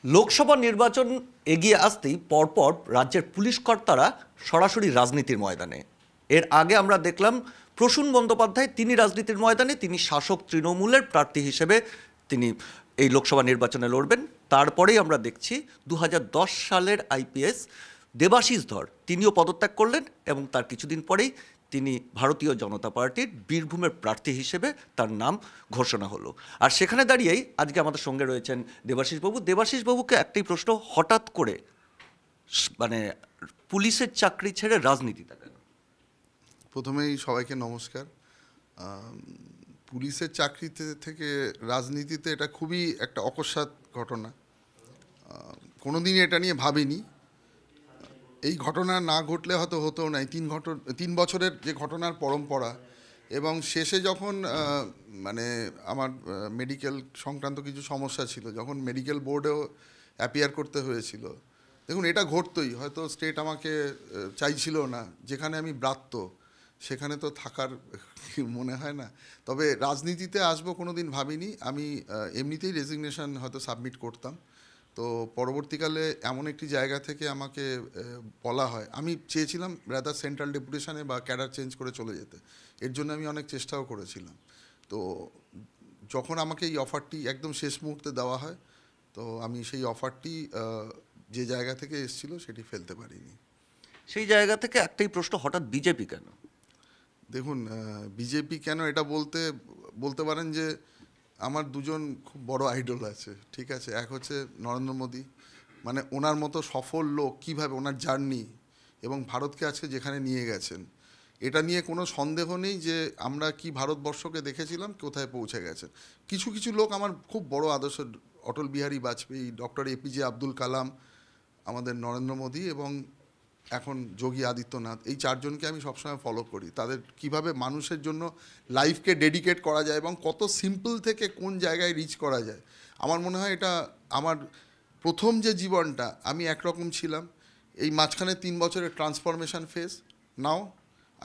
লোকসভা নির্বাচন এগিয়ে আসতেই পরপর রাজ্যের পুলিশ কর্তারা সরাসরি রাজনীতির ময়দানে। এর আগে আমরা দেখলাম প্রসূন বন্দ্যোপাধ্যায়, তিনি রাজনীতির ময়দানে, তিনি শাসক তৃণমূলের প্রার্থী হিসেবে তিনি এই লোকসভা নির্বাচনে লড়বেন। তারপরেই আমরা দেখছি 2010 সালের আইপিএস দেবাশিস ধর তিনিও পদত্যাগ করলেন এবং তার কিছুদিন পরেই তিনি ভারতীয় জনতা পার্টির বীরভূমের প্রার্থী হিসেবে তার নাম ঘোষণা হলো। আর সেখানে দাঁড়িয়েই আজকে আমাদের সঙ্গে রয়েছেন দেবাশিসবাবু। দেবাশিসবাবুকে একটাই প্রশ্ন, হঠাৎ করে মানে পুলিশের চাকরি ছেড়ে রাজনীতিতে কেন? প্রথমেই সবাইকে নমস্কার। পুলিশের চাকরিতে থেকে রাজনীতিতে এটা খুবই একটা অকস্মাৎ ঘটনা। কোনোদিনই এটা নিয়ে ভাবিনি। এই ঘটনা না ঘটলে হয়তো হতো না। 3 বছরের যে ঘটনার পরম্পরা এবং শেষে যখন মানে আমার মেডিকেল সংক্রান্ত কিছু সমস্যা ছিল, যখন মেডিকেল বোর্ডেও অ্যাপিয়ার করতে হয়েছিল, দেখুন এটা ঘটতই। হয়তো স্টেট আমাকে চাইছিল না, যেখানে আমি ব্রাত্য সেখানে তো থাকার মনে হয় না। তবে রাজনীতিতে আসবো কোনো দিন ভাবিনি। আমি এমনিতেই রেজিগনেশন হয়তো সাবমিট করতাম। তো পরবর্তীকালে এমন একটি জায়গা থেকে আমাকে বলা হয়, আমি চেয়েছিলাম রাদার সেন্ট্রাল ডেপুটেশনে বা ক্যাডার চেঞ্জ করে চলে যেতে। এর জন্য আমি অনেক চেষ্টাও করেছিলাম। তো যখন আমাকে এই অফারটি একদম শেষ মুহূর্তে দেওয়া হয়, তো আমি সেই অফারটি যে জায়গা থেকে এসেছিল সেটি ফেলতে পারিনি। সেই জায়গা থেকে একটাই প্রশ্ন, হঠাৎ বিজেপি কেন? দেখুন, বিজেপি কেন এটা বলতে পারেন যে আমার দুজন খুব বড় আইডল আছে, ঠিক আছে। এক হচ্ছে নরেন্দ্র মোদী, মানে ওনার মতো সফল লোক কীভাবে ওনার জার্নি এবং ভারতকে আজকে যেখানে নিয়ে গেছেন, এটা নিয়ে কোনো সন্দেহ নেই যে আমরা কি ভারতবর্ষকে দেখেছিলাম কোথায় পৌঁছে গেছেন। কিছু কিছু লোক আমার খুব বড় আদর্শ, অটল বিহারী বাজপেয়ী, ডক্টর এপিজে আব্দুল কালাম, আমাদের নরেন্দ্র মোদী এবং এখন যোগী আদিত্যনাথ, এই চারজনকে আমি সবসময় ফলো করি। তাদের কিভাবে মানুষের জন্য লাইফকে ডেডিকেট করা যায় এবং কত সিম্পল থেকে কোন জায়গায় রিচ করা যায়। আমার মনে হয় এটা আমার প্রথম যে জীবনটা আমি একরকম ছিলাম, এই মাঝখানে 3 বছরের transformation phase. Now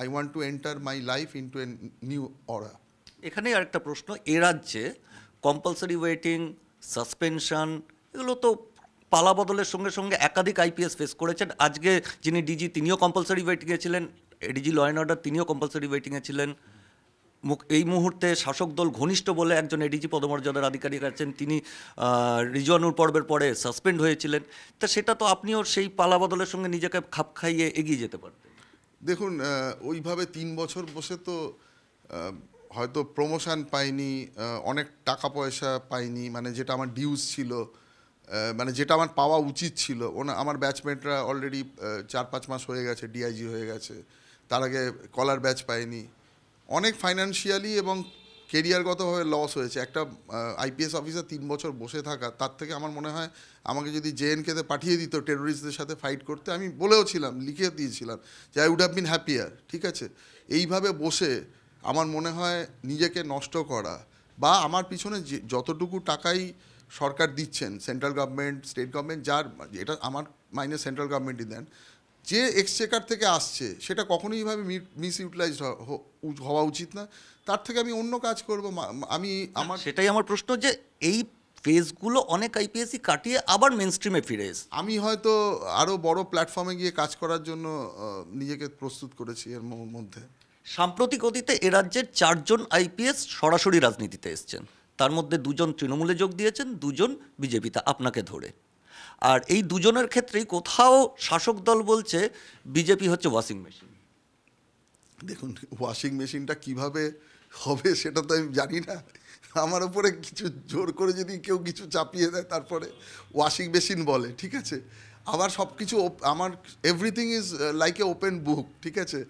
I want to enter my life into a new aura. এখানেই আরেকটা প্রশ্ন, এ রাজ্যে কম্পালসারি ওয়েটিং, সাসপেনশন, এগুলো তো পালা বদলের সঙ্গে সঙ্গে একাধিক আইপিএস ফেস করেছেন। আজকে যিনি ডিজি তিনিও কম্পালসারি ওয়েটিংয়ে ছিলেন, এডিজি ল অ্যান্ড অর্ডার তিনিও কম্পালসারি ওয়েটিংয়ে ছিলেন। এই মুহূর্তে শাসক দল ঘনিষ্ঠ বলে একজন এডিজি পদমর্যাদার আধিকারিক আছেন, তিনি রিজওয়ানুর পর্বের পরে সাসপেন্ড হয়েছিলেন। তা সেটা তো আপনিও সেই পালা বদলের সঙ্গে নিজেকে খাপ খাইয়ে এগিয়ে যেতে পারতেন। দেখুন, ওইভাবে 3 বছর বসে তো হয়তো প্রমোশন পাইনি, অনেক টাকা পয়সা পাইনি, মানে যেটা আমার ডিউজ ছিল, মানে যেটা আমার পাওয়া উচিত ছিল। আমার ব্যাচমেটরা অলরেডি 4-5 মাস হয়ে গেছে ডিআইজি হয়ে গেছে, তার আগে কলার ব্যাচ পাইনি। অনেক ফাইন্যান্সিয়ালি এবং কেরিয়ারগতভাবে লস হয়েছে। একটা আইপিএস অফিসার 3 বছর বসে থাকা, তার থেকে আমার মনে হয় আমাকে যদি জেএনকেতে পাঠিয়ে দিত টেরোরিস্টদের সাথে ফাইট করতে, আমি বলেও ছিলাম, লিখে দিয়েছিলাম যে I would have been happier, ঠিক আছে। এইভাবে বসে আমার মনে হয় নিজেকে নষ্ট করা, বা আমার পিছনে যতটুকু টাকাই সরকার দিচ্ছেন, সেন্ট্রাল গভর্নমেন্ট, স্টেট গভর্নমেন্ট, যার এটা আমার মাইনে সেন্ট্রাল গভর্নমেন্টই দেন, যে এক্সচেকার থেকে আসছে সেটা কখনোই এইভাবে মিস ইউটিলাইজড হওয়া উচিত না। তার থেকে আমি অন্য কাজ করব। আমি আমার সেটাই আমার প্রশ্ন, যে এই ফেজগুলো অনেক আইপিএসই কাটিয়ে আবার মেন স্ট্রিমে ফিরে এসে আমি হয়তো আরও বড় প্ল্যাটফর্মে গিয়ে কাজ করার জন্য নিজেকে প্রস্তুত করেছি এর মধ্যে। সাম্প্রতিক অতীতে এ রাজ্যের 4জন আইপিএস সরাসরি রাজনীতিতে এসছেন, তার মধ্যে 2জন তৃণমূলে যোগ দিয়েছেন, 2জন বিজেপিতে, আপনাকে ধরে। আর এই দুজনের ক্ষেত্রেই কোথাও শাসক দল বলছে বিজেপি হচ্ছে ওয়াশিং মেশিন। দেখুন, ওয়াশিং মেশিনটা কিভাবে হবে সেটা তো আমি জানি না। আমার উপরে কিছু জোর করে যদি কেউ কিছু চাপিয়ে দেয় তারপরে ওয়াশিং মেশিন বলে, ঠিক আছে। আবার সব কিছু আমার everything is like a open book, ঠিক আছে।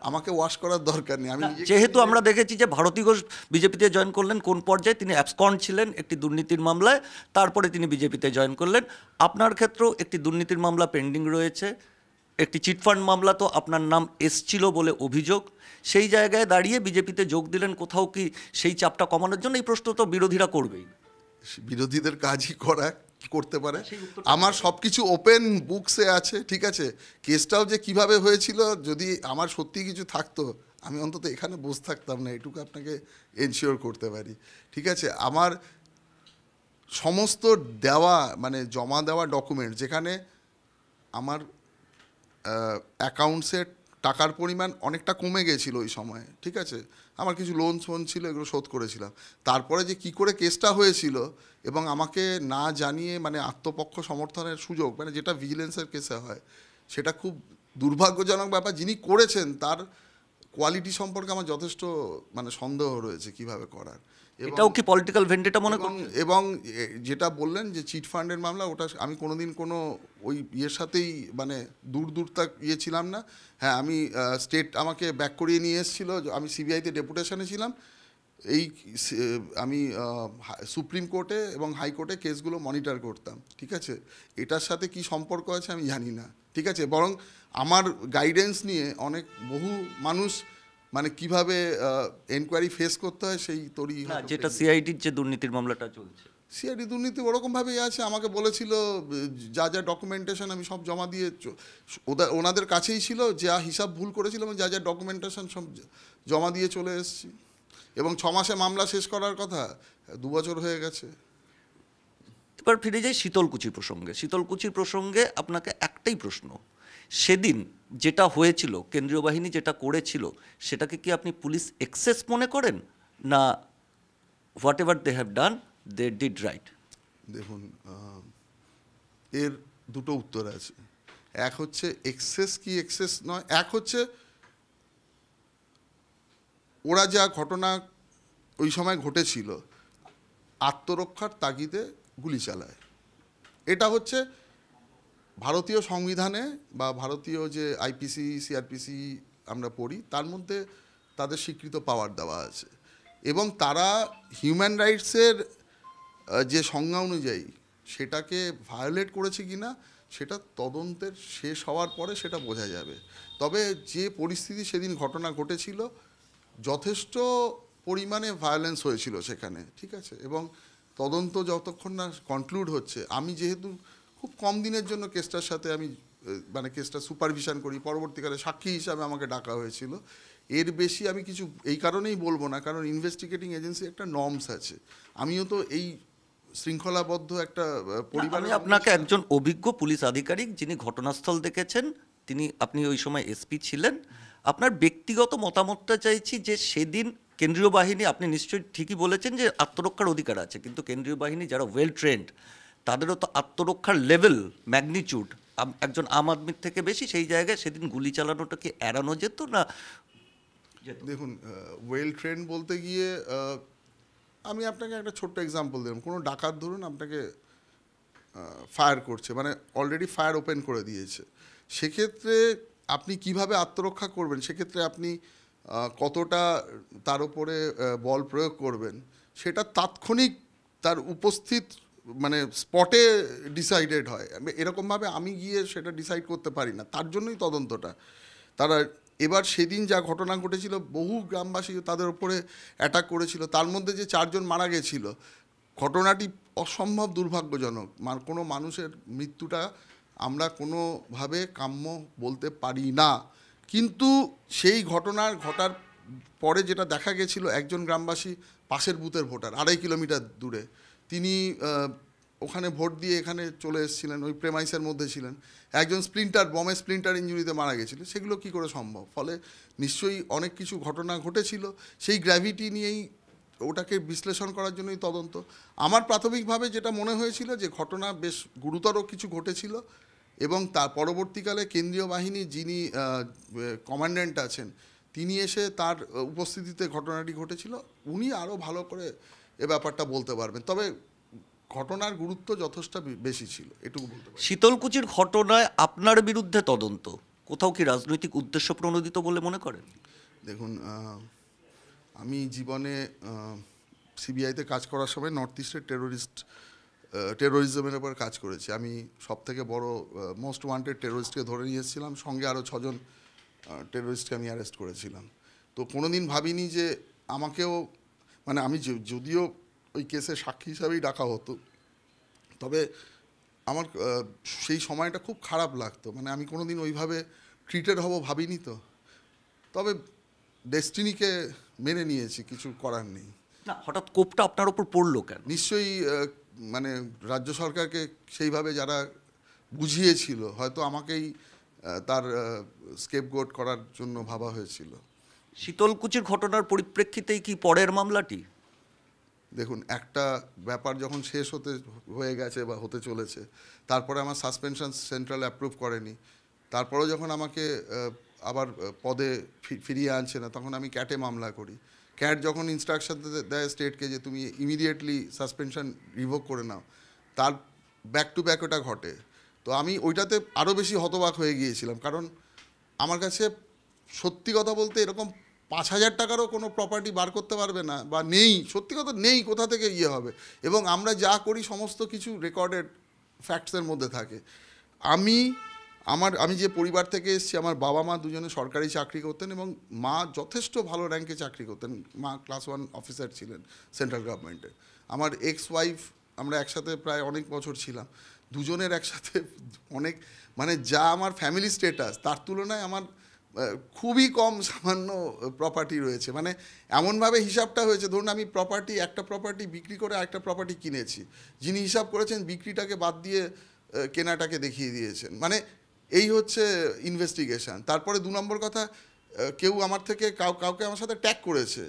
আমাকে ওয়াশ করার দরকার নেই। আমি যেহেতু আমরা দেখেছি যে ভারতী ঘোষ বিজেপিতে জয়েন করলেন কোন পর্যায়ে, তিনি অ্যাবসকন্ড ছিলেন একটি দুর্নীতির মামলায়, তারপরে তিনি বিজেপিতে জয়েন করলেন। আপনার ক্ষেত্রেও একটি দুর্নীতির মামলা পেন্ডিং রয়েছে, একটি চিটফান্ড মামলা তো আপনার নাম এসছিল বলে অভিযোগ। সেই জায়গায় দাঁড়িয়ে বিজেপিতে যোগ দিলেন, কোথাও কি সেই চাপটা কমানোর জন্য? এই প্রশ্ন তো বিরোধীরা করবেই। বিরোধীদের কাজই করতে পারে। আমার সব কিছু ওপেন বুকসে আছে, ঠিক আছে। কেসটাও যে কিভাবে হয়েছিল, যদি আমার সত্যি কিছু থাকতো আমি অন্তত এখানে বসে থাকতাম না, এটুকু আপনাকে এনশিওর করতে পারি, ঠিক আছে। আমার সমস্ত দেওয়া মানে জমা দেওয়া ডকুমেন্ট, যেখানে আমার অ্যাকাউন্টসের টাকার পরিমাণ অনেকটা কমে গেছিলো ওই সময়, ঠিক আছে, আমার কিছু লোন ফোন ছিল, এগুলো শোধ করেছিলাম। তারপরে যে কি করে কেসটা হয়েছিল এবং আমাকে না জানিয়ে মানে আত্মপক্ষ সমর্থনের সুযোগ, মানে যেটা ভিজিলেন্সের কেসে হয়, সেটা খুব দুর্ভাগ্যজনক ব্যাপার। যিনি করেছেন তার কোয়ালিটি সম্পর্কে আমার যথেষ্ট মানে সন্দেহ রয়েছে কিভাবে করার। এটাও কি পলিটিক্যাল ভেন্ডেটা মনে এবং করছেন? এবং যেটা বললেন যে চিট ফান্ডের মামলা, ওটা আমি কোনোদিন কোনো ওই ইয়ের সাথেই মানে দূর তাক ছিলাম না। হ্যাঁ, আমি স্টেট আমাকে ব্যাক করিয়ে নিয়ে এসেছিল, আমি সিবিআইতে ডেপুটেশনে ছিলাম। এই আমি সুপ্রিম কোর্টে এবং হাইকোর্টে কেসগুলো মনিটর করতাম, ঠিক আছে। এটার সাথে কি সম্পর্ক আছে আমি জানি না, ঠিক আছে। বরং আমার গাইডেন্স নিয়ে অনেক বহু মানুষ মানে কিভাবে এনকোয়ারি ফেস করতে হয় সেই তৈরি। না, যেটা সিআইডির যে দুর্নীতির মামলাটা চলছে, সিআইডি দুর্নীতি ওরকমভাবেই আছে। আমাকে বলেছিল যা যা ডকুমেন্টেশন আমি সব জমা দিয়ে ওনাদের কাছেই ছিল, যা হিসাব ভুল করেছিল এবং যা যা ডকুমেন্টেশন সব জমা দিয়ে চলে এসেছি। এবং 6 মাসে মামলা শেষ করার কথা, 2 বছর হয়ে গেছে। এবার ফিরে যাই শীতলকুচি প্রসঙ্গে। শীতলকুচির প্রসঙ্গে আপনাকে একটাই প্রশ্ন, সেদিন যেটা হয়েছিল, কেন্দ্রীয় বাহিনী যেটা করেছিল, সেটাকে কি আপনি পুলিশ এক্সেস মনে করেন, না whatever they have done they did right? দেখুন, এর দুটো উত্তর আছে। এক হচ্ছে এক্সেস কি এক্সেস নয়, এক হচ্ছে ওরা যা ঘটনা ওই সময় ঘটেছিল আত্মরক্ষার তাগিদে গুলি চালায়। এটা হচ্ছে ভারতীয় সংবিধানে বা ভারতীয় যে আইপিসি সিআরপিসি আমরা পড়ি, তার মধ্যে তাদের স্বীকৃত পাওয়ার দেওয়া আছে। এবং তারা হিউম্যান রাইটসের যে সংজ্ঞা অনুযায়ী সেটাকে ভায়োলেট করেছে কি না, সেটা তদন্তের শেষ হওয়ার পরে সেটা বোঝা যাবে। তবে যে পরিস্থিতি সেদিন ঘটনা ঘটেছিল, যথেষ্ট পরিমাণে ভায়োলেন্স হয়েছিল সেখানে, ঠিক আছে। এবং তদন্ত যতক্ষণ না কনক্লুড হচ্ছে, আমি যেহেতু খুব কম দিনের জন্য কেসটার সাথে আমি মানে কেসটা সুপারভিশন করি, পরবর্তীকালে সাক্ষী হিসাবে আমাকে ডাকা হয়েছিল। এর বেশি আমি কিছু এই কারণেই বলবো না, কারণ ইনভেস্টিগেটিং এজেন্সি একটা নর্মস আছে। আমিও তো এই শৃঙ্খলাবদ্ধ একটা পরিবার। আমি আপনাকে একজন অভিজ্ঞ পুলিশ আধিকারিক যিনি ঘটনাস্থল দেখেছেন, আপনি ওই সময় এসপি ছিলেন, আপনার ব্যক্তিগত মতামতটা চাইছি যে সেদিন কেন্দ্রীয় বাহিনী, আপনি নিশ্চয়ই ঠিকই বলেছেন যে আত্মরক্ষার অধিকার আছে, কিন্তু কেন্দ্রীয় বাহিনী যারা ওয়েল ট্রেন্ড, তাদেরও তো আত্মরক্ষার লেভেল ম্যাগনিচিউড একজন আম আদমির থেকে বেশি। সেই জায়গায় সেদিন গুলি চালানোটা কি এড়ানো যেত না? দেখুন, ওয়েল ট্রেন্ড বলতে গিয়ে আমি আপনাকে একটা ছোট্ট এক্সাম্পল দিলাম। কোনো ডাকাত ধরুন আপনাকে ফায়ার করছে, মানে অলরেডি ফায়ার ওপেন করে দিয়েছে, সেক্ষেত্রে আপনি কিভাবে আত্মরক্ষা করবেন, সেক্ষেত্রে আপনি কতটা তার উপরে বল প্রয়োগ করবেন, সেটা তাৎক্ষণিক তার উপস্থিত মানে স্পটে ডিসাইডেড হয়। এরকমভাবে আমি গিয়ে সেটা ডিসাইড করতে পারি না, তার জন্যই তদন্তটা। তারা এবার সেদিন যা ঘটনা ঘটেছিল, বহু গ্রামবাসী তাদের উপরে অ্যাটাক করেছিল, তার মধ্যে যে 4 জন মারা গেছিল, ঘটনাটি অসম্ভব দুর্ভাগ্যজনক। কোনো মানুষের মৃত্যুটা আমরা কোনোভাবে কাম্য বলতে পারি না। কিন্তু সেই ঘটার পরে যেটা দেখা গেছিল, একজন গ্রামবাসী পাশের বুথের ভোটার, 2.5 কিলোমিটার দূরে, তিনি ওখানে ভোট দিয়ে এখানে চলে এসেছিলেন, ওই প্রেমাইসের মধ্যে ছিলেন, একজন বমের স্প্লিন্টার ইঞ্জুরিতে মারা গেছিল। সেগুলো কি করে সম্ভব? ফলে নিশ্চয়ই অনেক কিছু ঘটনা ঘটেছিল, সেই গ্র্যাভিটি নিয়েই ওটাকে বিশ্লেষণ করার জন্যই তদন্ত। আমার প্রাথমিকভাবে যেটা মনে হয়েছিল যে ঘটনা বেশ গুরুতর কিছু ঘটেছিল, এবং তার পরবর্তীকালে কেন্দ্রীয় বাহিনী যিনি কমান্ড্যান্ট আছেন, তিনি এসে তার উপস্থিতিতে ঘটনাটি ঘটেছিল, উনি আরও ভালো করে এ ব্যাপারটা বলতে পারবেন। তবে ঘটনার গুরুত্ব যথেষ্ট বেশি ছিল, এটুকু বলতে পারি। শীতলকুচির ঘটনায় আপনার বিরুদ্ধে তদন্ত কোথাও কি রাজনৈতিক উদ্দেশ্য প্রণোদিত বলে মনে করেন? দেখুন, আমি জীবনে সিবিআইতে কাজ করার সময় নর্থ ইস্টের টেরোরিজমের উপর কাজ করেছি। আমি সবথেকে বড় মোস্ট ওয়ান্টেড টেরোরিস্টকে ধরে নিয়ে এসেছিলাম, সঙ্গে আরও 6 জন টেরোরিস্টকে আমি অ্যারেস্ট করেছিলাম। তো কোনো দিন ভাবিনি যে আমাকেও, মানে আমি যদিও ওই কেসে সাক্ষী হিসাবেই ডাকা হতো, তবে আমার সেই সময়টা খুব খারাপ লাগতো। মানে আমি কোনো দিন ওইভাবে ট্রিটেড হব ভাবিনি। তো তবে ডেস্টিনিকে মেনে নিয়েছি, কিছু করার নেই। না, হঠাৎ কোপটা আপনার ওপর পড়লো কেন? নিশ্চয়ই মানে রাজ্য সরকারকে সেইভাবে যারা বুঝিয়েছিল, হয়তো আমাকেই তার স্কেপগোট করার জন্য ভাবা হয়েছিল। শীতলকুচির ঘটনার পরিপ্রেক্ষিতেই কি পরের মামলাটি? দেখুন, একটা ব্যাপার যখন শেষ হয়ে গেছে বা হতে চলেছে, তারপরে আমার সাসপেনশন সেন্ট্রাল অ্যাপ্রুভ করেনি, তারপরেও যখন আমাকে আবার পদে ফিরিয়ে আনছে না, তখন আমি ক্যাটে মামলা করি। ক্যাট যখন ইনস্ট্রাকশন দেয় স্টেটকে যে তুমি ইমিডিয়েটলি সাসপেনশন রিভোক করে নাও, তার ব্যাক টু ব্যাক ওটা ঘটে। তো আমি ওইটাতে আরও বেশি হতবাক হয়ে গিয়েছিলাম, কারণ আমার কাছে সত্যি কথা বলতে এরকম 5,000 টাকারও কোনো প্রপার্টি বার করতে পারবে না, বা নেই, সত্যি কথা নেই, কোথা থেকে ইয়ে হবে। এবং আমরা যা করি সমস্ত কিছু রেকর্ডেড ফ্যাক্টসের মধ্যে থাকে। আমি যে পরিবার থেকে এসেছি, আমার বাবা মা দুজনে সরকারি চাকরি করতেন এবং মা যথেষ্ট ভালো র্যাঙ্কে চাকরি করতেন। মা ক্লাস 1 অফিসার ছিলেন সেন্ট্রাল গভর্নমেন্টে। আমার এক্স ওয়াইফ, আমরা একসাথে প্রায় অনেক বছর ছিলাম। দুজনের একসাথে অনেক, মানে যা আমার ফ্যামিলি স্টেটাস, তার তুলনায় আমার খুবই কম সামান্য প্রপার্টি রয়েছে। মানে এমনভাবে হিসাবটা হয়েছে, ধরুন আমি একটা প্রপার্টি বিক্রি করে আরেকটা প্রপার্টি কিনেছি, যিনি হিসাব করেছেন বিক্রিটাকে বাদ দিয়ে কেনাটাকে দেখিয়ে দিয়েছেন। মানে এই হচ্ছে ইনভেস্টিগেশন। তারপরে 2 নম্বর কথা, কেউ আমার থেকে কাউকে আমার সাথে ট্যাগ করেছে,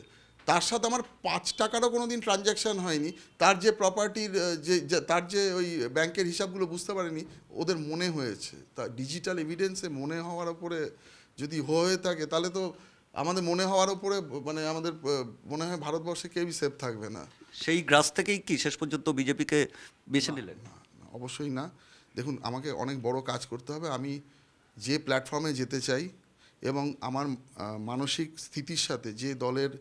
তার সাথে আমার 5 টাকারও কোনো দিন ট্রানজ্যাকশান হয়নি। তার যে প্রপার্টির তার যে ওই ব্যাংকের হিসাবগুলো বুঝতে পারেনি, ওদের মনে হয়েছে। তা ডিজিটাল এভিডেন্সে মনে হওয়ার ওপরে যদি হয়ে থাকে, তাহলে তো আমাদের মনে হওয়ার ওপরে, মানে আমাদের মনে হয় ভারতবর্ষে কেউই সেফ থাকবে না। সেই গ্রাস থেকেই কি শেষ পর্যন্ত বিজেপিকে বেছে নিলেন? না, অবশ্যই না। দেখুন, আমাকে অনেক বড় কাজ করতে হবে। আমি যে প্ল্যাটফর্মে যেতে চাই এবং আমার মানসিক স্থিতির সাথে যে দলের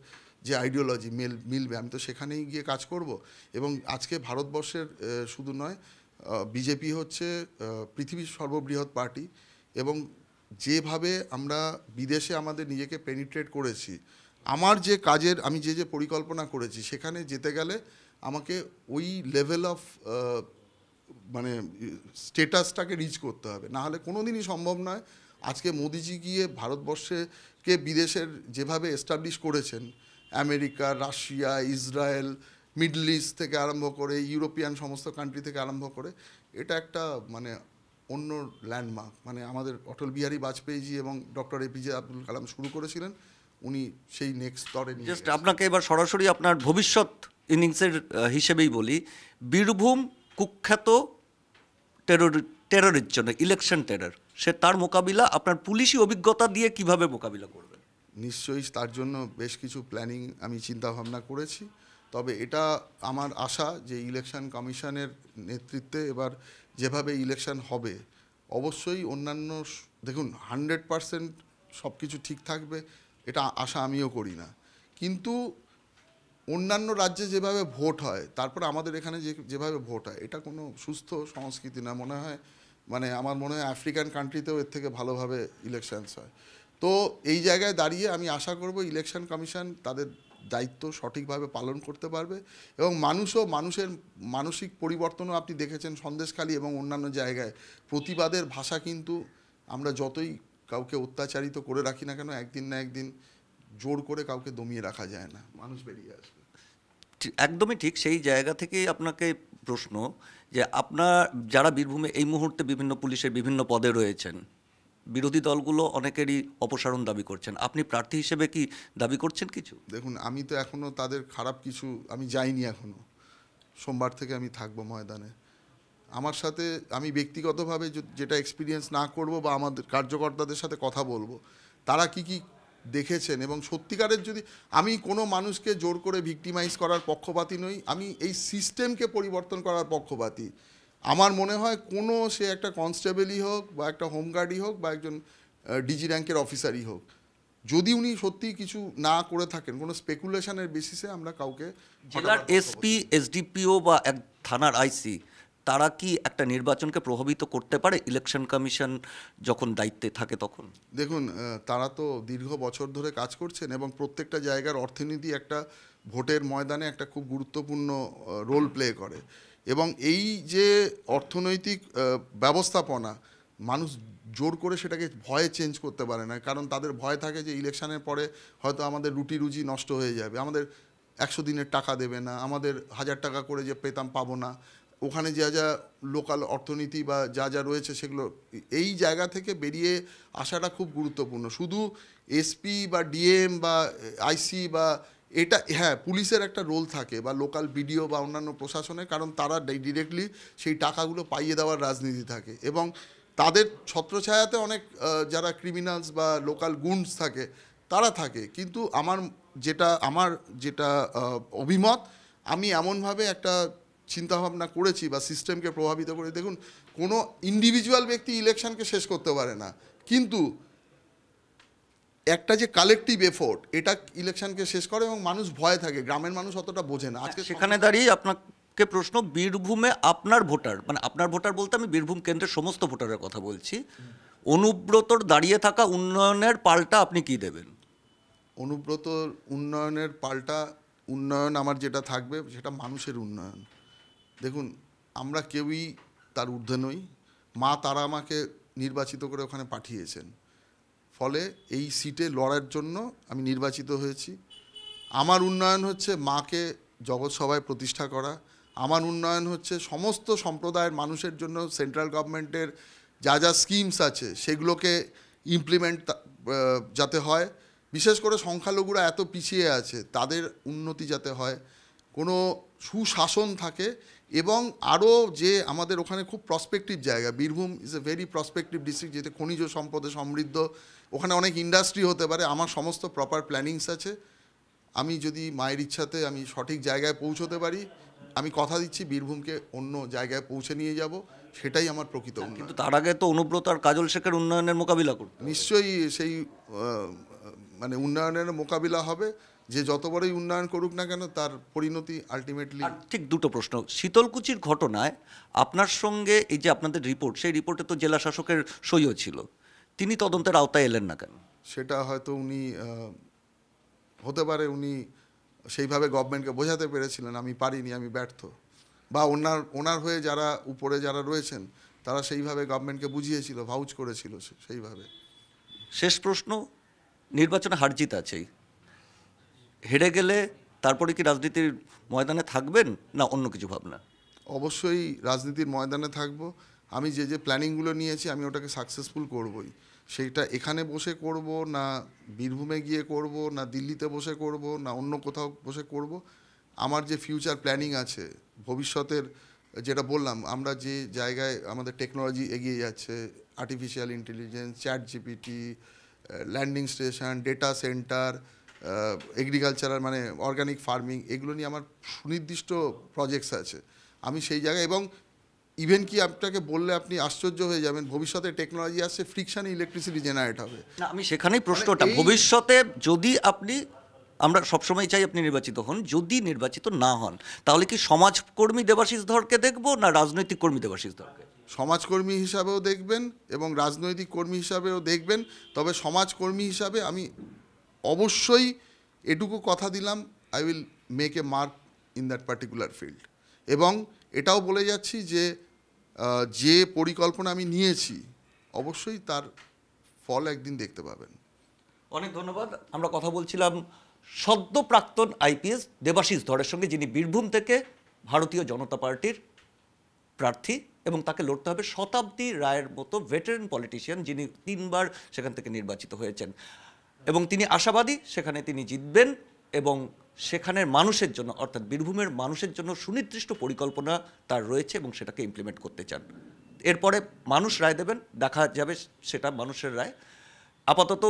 যে আইডিওলজি মিলবে, আমি তো সেখানেই গিয়ে কাজ করব। এবং আজকে ভারতবর্ষের শুধু নয়, বিজেপি হচ্ছে পৃথিবীর সর্ববৃহৎ পার্টি। এবং যেভাবে আমরা বিদেশে আমাদের নিজেকে পেনিট্রেট করেছি, আমার যে কাজের আমি যে পরিকল্পনা করেছি, সেখানে যেতে গেলে আমাকে ওই লেভেল অফ মানে স্টেটাসটাকে রিচ করতে হবে, না হলে কোনো দিনই সম্ভব নয়। আজকে মোদিজি গিয়ে ভারতবর্ষকে বিদেশের যেভাবে এস্টাবলিশ করেছেন, America, Russia, Israel, middle east থেকে আরম্ভ করে ইউরোপিয়ান সমস্ত কান্ট্রি থেকে আরম্ভ করে, এটা একটা মানে অন্য ল্যান্ডমার্ক। মানে আমাদের অটল বিহারী বাজপেয়ীজি এবং ডক্টর এপিজে আব্দুল কালাম শুরু করেছিলেন, উনি সেই নেক্সট স্তরে নিয়ে জাস্ট গেছেন। আপনাকে এবার সরাসরি আপনার ভবিষ্যৎ ইনিংসের হিসেবেই বলি, বীরভূম কুখ্যাত টেররের জন্য, ইলেকশন টেরর, সে তার মোকাবিলা আপনার পুলিশি অভিজ্ঞতা দিয়ে কিভাবে মোকাবিলা করবেন? নিশ্চয়ই তার জন্য বেশ কিছু প্ল্যানিং আমি চিন্তাভাবনা করেছি। তবে এটা আমার আশা যে ইলেকশন কমিশনের নেতৃত্বে এবার যেভাবে ইলেকশন হবে, অবশ্যই অন্যান্য দেখুন 100% সব কিছু ঠিক থাকবে, এটা আশা আমিও করি না। কিন্তু অন্যান্য রাজ্যে যেভাবে ভোট হয়, তারপর আমাদের এখানে যেভাবে ভোট হয়, এটা কোনো সুস্থ সংস্কৃতি না মনে হয়। মানে আমার মনে হয় আফ্রিকান কান্ট্রিতেও এর থেকে ভালোভাবে ইলেকশনস হয়। তো এই জায়গায় দাঁড়িয়ে আমি আশা করব ইলেকশন কমিশন তাদের দায়িত্ব সঠিকভাবে পালন করতে পারবে। এবং মানুষের মানসিক পরিবর্তনও আপনি দেখেছেন সন্দেশখালী এবং অন্যান্য জায়গায়। প্রতিবাদের ভাষা কিন্তু আমরা যতই কাউকে অত্যাচারিত করে রাখি না কেন, একদিন না একদিন জোর করে কাউকে দমিয়ে রাখা যায় না, মানুষ বেরিয়ে আসবে। একদমই ঠিক। সেই জায়গা থেকেই আপনাকে প্রশ্ন, যে আপনার যারা বীরভূমে এই মুহূর্তে বিভিন্ন পুলিশের বিভিন্ন পদে রয়েছেন, বিরোধী দলগুলো অনেকেরই অপসারণ দাবি করছেন, আপনি প্রার্থী হিসেবে কি দাবি করছেন কিছু? দেখুন, আমি তো এখনও তাদের খারাপ কিছু আমি যাইনি এখনও। সোমবার থেকে আমি থাকবো ময়দানে। আমার সাথে আমি ব্যক্তিগতভাবে যেটা এক্সপিরিয়েন্স না করব বা আমাদের কার্যকর্তাদের সাথে কথা বলবো, তারা কি কি দেখেছেন। এবং সত্যিকারের যদি আমি কোনো মানুষকে জোর করে ভিক্টিমাইজ করার পক্ষপাতী নই, আমি এই সিস্টেমকে পরিবর্তন করার পক্ষপাতী। আমার মনে হয় কোনো সে একটা কনস্টেবলই হোক বা একটা হোমগার্ডই হোক বা একজন ডিজি র্যাঙ্কের অফিসারই হোক, যদি উনি সত্যি কিছু না করে থাকেন, কোনো স্পেকুলেশনের বেসিসে আমরা কাউকে জেলার এসপি, এসডিপিও বা এক থানার আইসি, তারা কি একটা নির্বাচনকে প্রভাবিত করতে পারে ইলেকশন কমিশন যখন দায়িত্বে থাকে তখন? দেখুন, তারা তো দীর্ঘ বছর ধরে কাজ করছেন এবং প্রত্যেকটা জায়গার অর্থনীতি একটা ভোটের ময়দানে একটা খুব গুরুত্বপূর্ণ রোল প্লে করে। এবং এই যে অর্থনৈতিক ব্যবস্থাপনা, মানুষ জোর করে সেটাকে ভয়ে চেঞ্জ করতে পারে না, কারণ তাদের ভয় থাকে যে ইলেকশনের পরে হয়তো আমাদের রুটি রুজি নষ্ট হয়ে যাবে। আমাদের 100 দিনের টাকা দেবে না, আমাদের 1000 টাকা করে যে পেতাম পাবো না, ওখানে যা যা লোকাল অর্থনীতি বা যা যা রয়েছে সেগুলো, এই জায়গা থেকে বেরিয়ে আসাটা খুব গুরুত্বপূর্ণ। শুধু এসপি বা ডিএম বা আইসি বা এটা, হ্যাঁ পুলিশের একটা রোল থাকে বা লোকাল বিডিও বা অন্যান্য প্রশাসনের, কারণ তারা ডিরেক্টলি সেই টাকাগুলো পাইয়ে দেওয়ার রাজনীতি থাকে এবং তাদের ছত্রছায়াতে অনেক যারা ক্রিমিনালস বা লোকাল গুন্ডস থাকে তারা থাকে। কিন্তু আমার যেটা অভিমত, আমি এমনভাবে একটা চিন্তাভাবনা করেছি বা সিস্টেমকে প্রভাবিত করে, দেখুন কোনো ইন্ডিভিজুয়াল ব্যক্তি ইলেকশনকে শেষ করতে পারে না, কিন্তু একটা যে কালেকটিভ এফোর্ট এটা ইলেকশনকে শেষ করে এবং মানুষ ভয় থাকে, গ্রামের মানুষ অতটা বোঝে না। আজকে সেখানে দাঁড়িয়ে আপনাকে প্রশ্ন, বীরভূমে আপনার ভোটার, মানে আপনার ভোটার বলতে আমি বীরভূম কেন্দ্রের সমস্ত ভোটারের কথা বলছি, অনুব্রতর দাঁড়িয়ে থাকা উন্নয়নের পাল্টা আপনি কি দেবেন? অনুব্রতর উন্নয়নের পাল্টা উন্নয়ন আমার যেটা থাকবে সেটা মানুষের উন্নয়ন। দেখুন, আমরা কেউই তার ঊর্ধ্বে নই। মা তারা আমাকে নির্বাচিত করে ওখানে পাঠিয়েছেন, ফলে এই সিটে লড়ার জন্য আমি নির্বাচিত হয়েছি। আমার উন্নয়ন হচ্ছে মাকে জগৎসভায় প্রতিষ্ঠা করা। আমার উন্নয়ন হচ্ছে সমস্ত সম্প্রদায়ের মানুষের জন্য সেন্ট্রাল গভর্নমেন্টের যা যা স্কিমস আছে সেগুলোকে ইমপ্লিমেন্ট যাতে হয়, বিশেষ করে সংখ্যালঘুরা এত পিছিয়ে আছে তাদের উন্নতি যাতে হয়, কোনো সুশাসন থাকে, এবং আরও যে আমাদের ওখানে খুব প্রসপেক্টিভ জায়গা, Birbhum is a very prospective district, যেতে খনিজ সম্পদে সমৃদ্ধ, ওখানে অনেক ইন্ডাস্ট্রি হতে পারে। আমার সমস্ত প্রপার প্ল্যানিংস আছে। আমি যদি মায়ের ইচ্ছাতে আমি সঠিক জায়গায় পৌঁছতে পারি, আমি কথা দিচ্ছি বীরভূমকে অন্য জায়গায় পৌঁছে নিয়ে যাব, সেটাই আমার প্রকৃত উন্নয়ন। কিন্তু তার আগে তো অনুব্রত আর কাজল শেখের উন্নয়নের মোকাবিলা করতে হবে। নিশ্চয়ই সেই মানে উন্নয়নের মোকাবিলা হবে। যে যত বড়ই উন্নয়ন করুক না কেন, তার পরিণতি আলটিমেটলি। আর ঠিক দুটো প্রশ্ন, শীতলকুচির ঘটনায় আপনার সঙ্গে এই যে আপনাদের রিপোর্ট, সেই রিপোর্টে তো জেলা শাসকের সইও ছিল, তিনি তদন্তের আওতায় এলেন না কেন? সেটা হয়তো উনি হতে পারে উনি সেইভাবে গভর্নমেন্টকে বোঝাতে পেরেছিলেন আমি পারিনি, আমি ব্যর্থ, বা ওনার হয়ে যারা উপরে যারা রয়েছেন তারা সেইভাবে গভর্নমেন্টকে বুঝিয়েছিল, ভাউচ করেছিল সেইভাবে। শেষ প্রশ্ন, নির্বাচনে হার জিত আছেই, হেরে গেলে তারপরে কি রাজনীতির ময়দানে থাকবেন না অন্য কিছু ভাবনা? অবশ্যই রাজনীতির ময়দানে থাকব। আমি যে প্ল্যানিংগুলো নিয়েছি আমি ওটাকে সাকসেসফুল করবই। সেইটা এখানে বসে করব না বীরভূমে গিয়ে করব না দিল্লিতে বসে করব না অন্য কোথাও বসে করব, আমার যে ফিউচার প্ল্যানিং আছে ভবিষ্যতের, যেটা বললাম আমরা যে জায়গায় আমাদের টেকনোলজি এগিয়ে যাচ্ছে, artificial intelligence, chat GPT, landing station, data centre, agricultural মানে অর্গানিক ফার্মিং, এগুলো নিয়ে আমার সুনির্দিষ্ট প্রজেক্টস আছে। আমি সেই জায়গায়, এবং ইভেন কি আপনাকে বললে আপনি আশ্চর্য হয়ে যাবেন, ভবিষ্যতে টেকনোলজি আসছে, ফ্রিকশনে ইলেকট্রিসিটি জেনারেট হবে। না, আমি সেখানেই প্রশ্নটা, ভবিষ্যতে যদি আপনি, আমরা সবসময় চাই আপনি নির্বাচিত হন, যদি নির্বাচিত না হন তাহলে কি সমাজকর্মী দেবাশিস ধরকে দেখবো না রাজনৈতিক কর্মী দেবাশিস ধরকে? সমাজকর্মী হিসাবেও দেখবেন এবং রাজনৈতিক কর্মী হিসাবেও দেখবেন, তবে সমাজকর্মী হিসাবে আমি অবশ্যই এটুকু কথা দিলাম, I will make a mark in that particular field. এবং এটাও বলে যাচ্ছি যে পরিকল্পনা আমি নিয়েছি অবশ্যই তার ফল একদিন দেখতে পাবেন। অনেক ধন্যবাদ। আমরা কথা বলছিলাম সদ্য প্রাক্তন আইপিএস দেবাশিস ধরের সঙ্গে, যিনি বীরভূম থেকে ভারতীয় জনতা পার্টির প্রার্থী এবং তাকে লড়তে হবে শতাব্দী রায়ের মতো ভেটারেন পলিটিশিয়ান, যিনি 3 বার সেখান থেকে নির্বাচিত হয়েছেন এবং তিনি আশাবাদী সেখানে তিনি জিতবেন এবং সেখানের মানুষের জন্য, অর্থাৎ বীরভূমের মানুষের জন্য সুনির্দিষ্ট পরিকল্পনা তার রয়েছে এবং সেটাকে ইমপ্লিমেন্ট করতে চান। এরপরে মানুষ রায় দেবেন, দেখা যাবে সেটা মানুষের রায়। আপাতত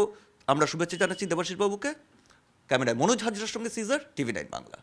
আমরা শুভেচ্ছা জানাচ্ছি দেবাশিস বাবুকে। ক্যামেরায় মনোজ হাজরার সঙ্গে সিজার, TV9 বাংলা।